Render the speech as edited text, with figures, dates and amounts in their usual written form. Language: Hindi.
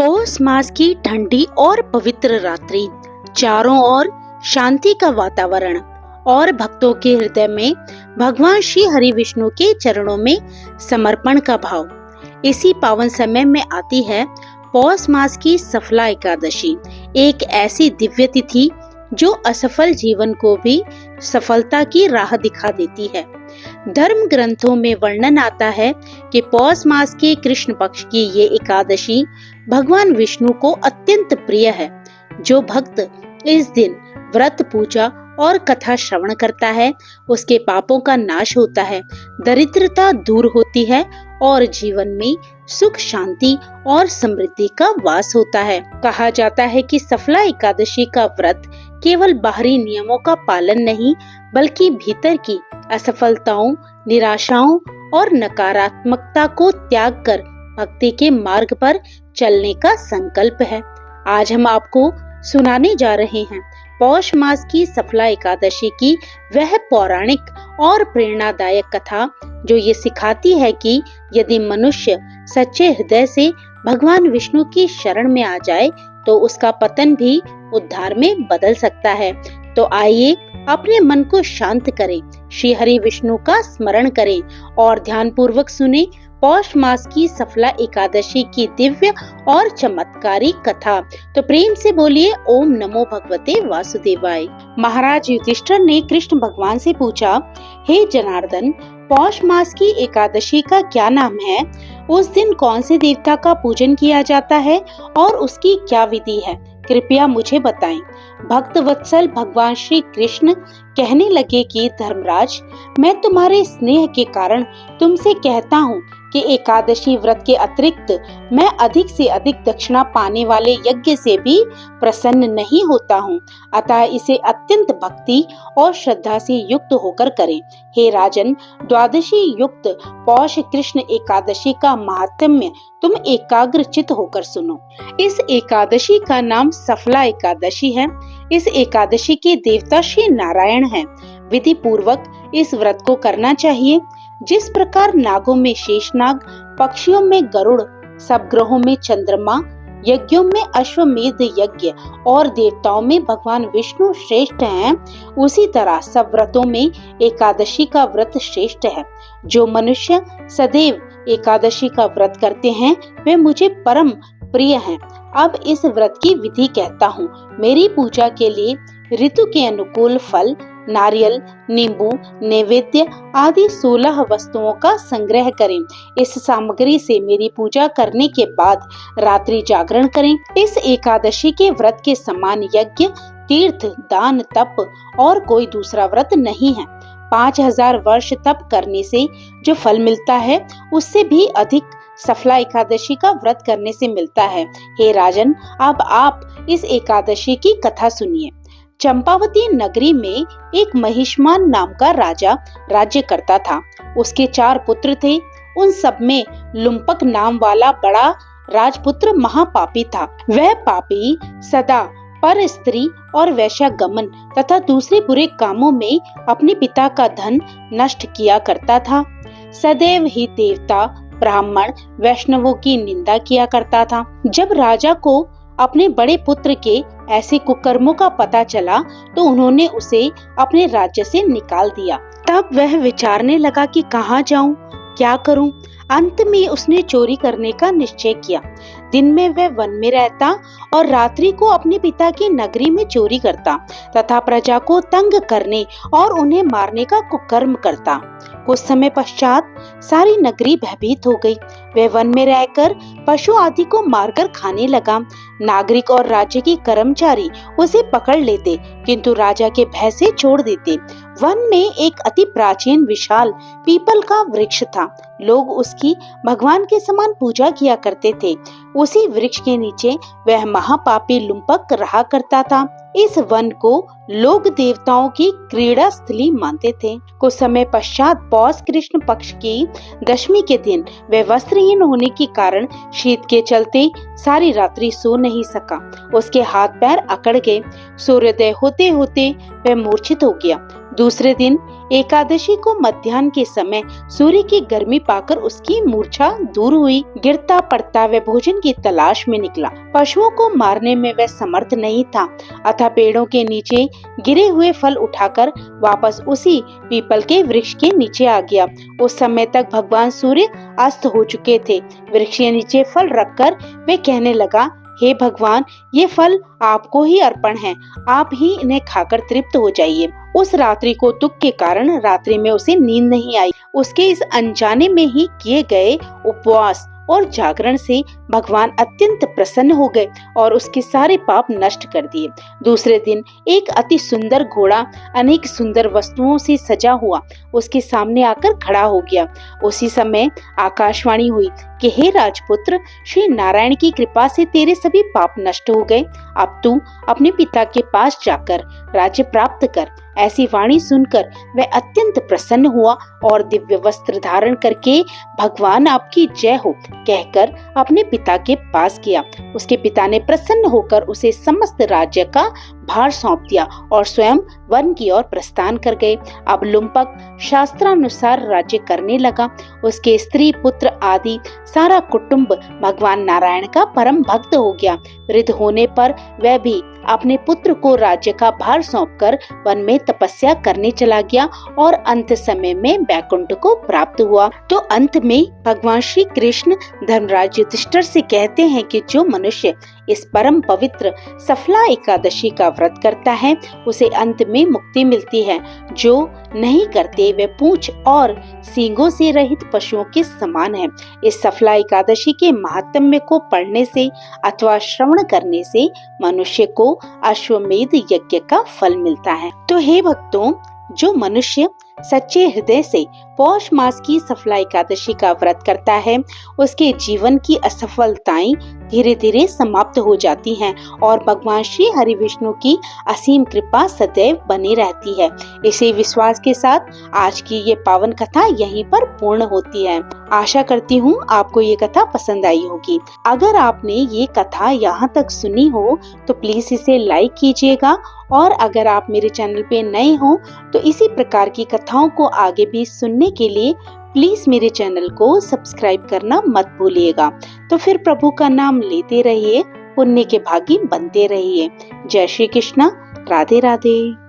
पौष मास की ठंडी और पवित्र रात्रि, चारों ओर शांति का वातावरण और भक्तों के हृदय में भगवान श्री हरि विष्णु के चरणों में समर्पण का भाव। इसी पावन समय में आती है पौष मास की सफला एकादशी, एक ऐसी दिव्य तिथि जो असफल जीवन को भी सफलता की राह दिखा देती है। धर्म ग्रंथों में वर्णन आता है कि पौष मास के कृष्ण पक्ष की ये एकादशी भगवान विष्णु को अत्यंत प्रिय है। जो भक्त इस दिन व्रत, पूजा और कथा श्रवण करता है, उसके पापों का नाश होता है, दरिद्रता दूर होती है और जीवन में सुख, शांति और समृद्धि का वास होता है। कहा जाता है कि सफला एकादशी का व्रत केवल बाहरी नियमों का पालन नहीं, बल्कि भीतर की असफलताओं, निराशाओं और नकारात्मकता को त्याग कर भक्ति के मार्ग पर चलने का संकल्प है। आज हम आपको सुनाने जा रहे हैं पौष मास की सफला एकादशी की वह पौराणिक और प्रेरणादायक कथा जो ये सिखाती है कि यदि मनुष्य सच्चे हृदय से भगवान विष्णु की शरण में आ जाए तो उसका पतन भी उद्धार में बदल सकता है। तो आइए अपने मन को शांत करें, श्री हरि विष्णु का स्मरण करें और ध्यान पूर्वक सुने पौष मास की सफला एकादशी की दिव्य और चमत्कारी कथा। तो प्रेम से बोलिए ओम नमो भगवते वासुदेवाय। महाराज युधिष्ठिर ने कृष्ण भगवान से पूछा, हे जनार्दन, पौष मास की एकादशी का क्या नाम है? उस दिन कौन से देवता का पूजन किया जाता है और उसकी क्या विधि है? कृपया मुझे बताएं। भक्त वत्सल भगवान श्री कृष्ण कहने लगे कि धर्मराज, मैं तुम्हारे स्नेह के कारण तुमसे कहता हूँ कि एकादशी व्रत के अतिरिक्त मैं अधिक से अधिक दक्षिणा पाने वाले यज्ञ से भी प्रसन्न नहीं होता हूँ। अतः इसे अत्यंत भक्ति और श्रद्धा से युक्त होकर करें। हे राजन, द्वादशी युक्त पौष कृष्ण एकादशी का महात्म्य तुम एकाग्र चित्त होकर सुनो। इस एकादशी का नाम सफला एकादशी है। इस एकादशी के देवता श्री नारायण हैं। विधि पूर्वक इस व्रत को करना चाहिए। जिस प्रकार नागों में शेषनाग, पक्षियों में गरुड़, सब ग्रहों में चंद्रमा, यज्ञों में अश्वमेध यज्ञ और देवताओं में भगवान विष्णु श्रेष्ठ हैं, उसी तरह सब व्रतों में एकादशी का व्रत श्रेष्ठ है। जो मनुष्य सदैव एकादशी का व्रत करते हैं वे मुझे परम प्रिय हैं। अब इस व्रत की विधि कहता हूँ। मेरी पूजा के लिए ऋतु के अनुकूल फल, नारियल, नींबू, नैवेद्य आदि 16 वस्तुओं का संग्रह करें। इस सामग्री से मेरी पूजा करने के बाद रात्रि जागरण करें। इस एकादशी के व्रत के समान यज्ञ, तीर्थ, दान, तप और कोई दूसरा व्रत नहीं है। 5000 वर्ष तप करने से जो फल मिलता है उससे भी अधिक सफला एकादशी का व्रत करने से मिलता है। हे राजन, अब आप इस एकादशी की कथा सुनिए। चंपावती नगरी में एक महिष्मान नाम का राजा राज्य करता था। उसके 4 पुत्र थे। उन सब में लुम्पक नाम वाला बड़ा राजपुत्र महापापी था। वह पापी सदा पर स्त्री और वैश्यागमन तथा दूसरे बुरे कामों में अपने पिता का धन नष्ट किया करता था। सदैव ही देवता, ब्राह्मण, वैष्णवों की निंदा किया करता था। जब राजा को अपने बड़े पुत्र के ऐसे कुकर्मों का पता चला तो उन्होंने उसे अपने राज्य से निकाल दिया। तब वह विचारने लगा कि कहाँ जाऊं, क्या करूं। अंत में उसने चोरी करने का निश्चय किया। दिन में वह वन में रहता और रात्रि को अपने पिता की नगरी में चोरी करता तथा प्रजा को तंग करने और उन्हें मारने का कुकर्म करता। कुछ समय पश्चात सारी नगरी भयभीत हो गई। वह वन में रहकर पशु आदि को मारकर खाने लगा। नागरिक और राज्य के कर्मचारी उसे पकड़ लेते, किंतु राजा के भय से छोड़ देते। वन में एक अति प्राचीन विशाल पीपल का वृक्ष था। लोग उसकी भगवान के समान पूजा किया करते थे। उसी वृक्ष के नीचे वह महापापी लुम्पक रहा करता था। इस वन को लोग देवताओं की क्रीड़ा स्थली मानते थे। कुछ समय पश्चात पौष कृष्ण पक्ष की दशमी के दिन वह वस्त्रहीन होने के कारण शीत के चलते सारी रात्रि सो नहीं सका। उसके हाथ पैर अकड़ गए। सूर्योदय होते होते वह मूर्छित हो गया। दूसरे दिन एकादशी को मध्याह्न के समय सूर्य की गर्मी पाकर उसकी मूर्छा दूर हुई। गिरता पड़ता वह भोजन की तलाश में निकला। पशुओं को मारने में वह समर्थ नहीं था, अतः पेड़ों के नीचे गिरे हुए फल उठाकर वापस उसी पीपल के वृक्ष के नीचे आ गया। उस समय तक भगवान सूर्य अस्त हो चुके थे। वृक्ष के नीचे फल रखकर वे कहने लगा, हे भगवान, ये फल आपको ही अर्पण है, आप ही इन्हें खाकर तृप्त हो जाइए। उस रात्रि को दुख के कारण रात्रि में उसे नींद नहीं आई। उसके इस अनजाने में ही किए गए उपवास और जागरण से भगवान अत्यंत प्रसन्न हो गए और उसके सारे पाप नष्ट कर दिए। दूसरे दिन एक अति सुंदर घोड़ा अनेक सुंदर वस्तुओं से सजा हुआ उसके सामने आकर खड़ा हो गया। उसी समय आकाशवाणी हुई कि हे राजपुत्र, श्री नारायण की कृपा से तेरे सभी पाप नष्ट हो गए। अब तू अपने पिता के पास जाकर राज्य प्राप्त कर। ऐसी वाणी सुनकर वह अत्यंत प्रसन्न हुआ और दिव्य वस्त्र धारण करके भगवान आपकी जय हो कहकर अपने पिता के पास गया। उसके पिता ने प्रसन्न होकर उसे समस्त राज्य का भार सौंप दिया और स्वयं वन की ओर प्रस्थान कर गए। अब लुम्पक शास्त्रानुसार राज्य करने लगा। उसके स्त्री पुत्र आदि सारा कुटुंब भगवान नारायण का परम भक्त हो गया। वृद्ध होने पर वह भी अपने पुत्र को राज्य का भार सौंपकर वन में तपस्या करने चला गया और अंत समय में वैकुंठ को प्राप्त हुआ। तो अंत में भगवान श्री कृष्ण धर्मराज युधिष्ठिर से कहते हैं कि जो मनुष्य इस परम पवित्र सफला एकादशी का व्रत करता है उसे अंत में मुक्ति मिलती है। जो नहीं करते वे पूंछ और सींगों से रहित पशुओं के समान है। इस सफला एकादशी के महात्म्य को पढ़ने से अथवा श्रवण करने से मनुष्य को अश्वमेध यज्ञ का फल मिलता है। तो हे भक्तों, जो मनुष्य सच्चे हृदय से पौष मास की सफला एकादशी का व्रत करता है उसके जीवन की असफलताएं धीरे धीरे समाप्त हो जाती हैं और भगवान श्री हरि विष्णु की असीम कृपा सदैव बनी रहती है। इसी विश्वास के साथ आज की ये पावन कथा यहीं पर पूर्ण होती है। आशा करती हूँ आपको ये कथा पसंद आई होगी। अगर आपने ये कथा यहाँ तक सुनी हो तो प्लीज इसे लाइक कीजिएगा और अगर आप मेरे चैनल पे नए हो तो इसी प्रकार की कथाओं को आगे भी सुनने के लिए प्लीज मेरे चैनल को सब्सक्राइब करना मत भूलिएगा। तो फिर प्रभु का नाम लेते रहिए, पुण्य के भागी बनते रहिए। जय श्री कृष्णा, राधे राधे।